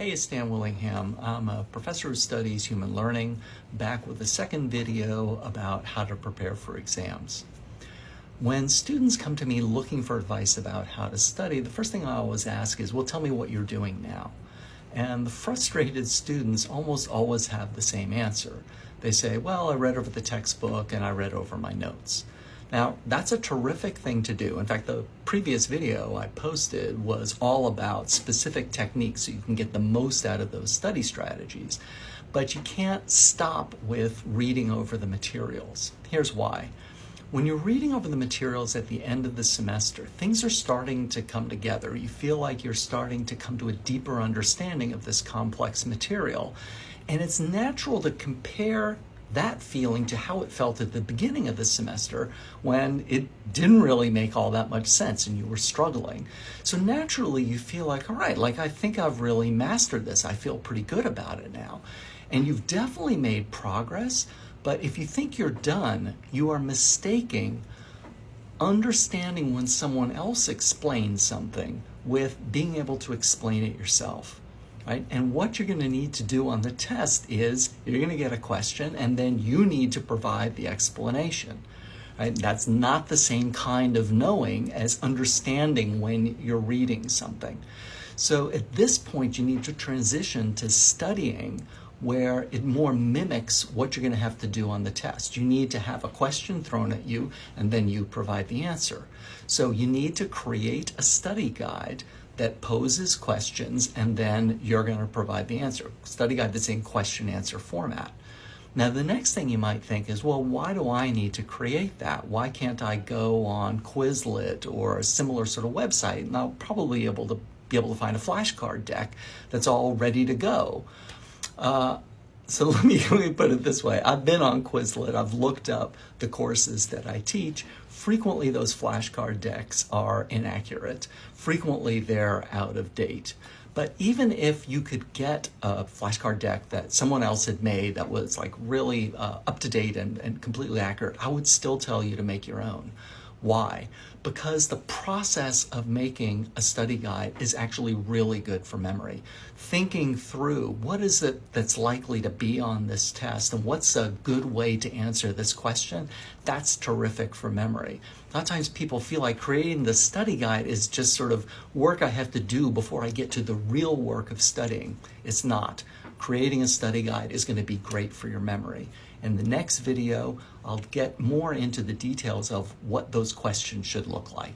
Hey, it's Stan Willingham. I'm a professor who studies human learning, back with a second video about how to prepare for exams. When students come to me looking for advice about how to study, the first thing I always ask is, well, tell me what you're doing now. And the frustrated students almost always have the same answer. They say, well, I read over the textbook and I read over my notes. Now, that's a terrific thing to do. In fact, the previous video I posted was all about specific techniques so you can get the most out of those study strategies. But you can't stop with reading over the materials. Here's why. When you're reading over the materials at the end of the semester, things are starting to come together. You feel like you're starting to come to a deeper understanding of this complex material. And it's natural to compare that feeling to how it felt at the beginning of the semester when it didn't really make all that much sense and you were struggling. So naturally you feel like, all right, like I think I've really mastered this. I feel pretty good about it now. And you've definitely made progress, but if you think you're done, you are mistaking understanding when someone else explains something with being able to explain it yourself. Right? And what you're going to need to do on the test is you're going to get a question and then you need to provide the explanation. Right? That's not the same kind of knowing as understanding when you're reading something. So at this point, you need to transition to studying where it more mimics what you're going to have to do on the test. You need to have a question thrown at you and then you provide the answer. So you need to create a study guide that poses questions and then you're going to provide the answer. Study guide that's in question answer format. Now the next thing you might think is, well, why do I need to create that? Why can't I go on Quizlet or a similar sort of website and I'll probably be able to find a flashcard deck that's all ready to go. So let me put it this way. I've been on Quizlet. I've looked up the courses that I teach. Frequently, those flashcard decks are inaccurate. Frequently, they're out of date. But even if you could get a flashcard deck that someone else had made that was like really up to date and completely accurate, I would still tell you to make your own. Why? Because the process of making a study guide is actually really good for memory. Thinking through what is it that's likely to be on this test and what's a good way to answer this question, that's terrific for memory. A lot of times people feel like creating the study guide is just sort of work I have to do before I get to the real work of studying. It's not. Creating a study guide is going to be great for your memory. In the next video, I'll get more into the details of what those questions should look like.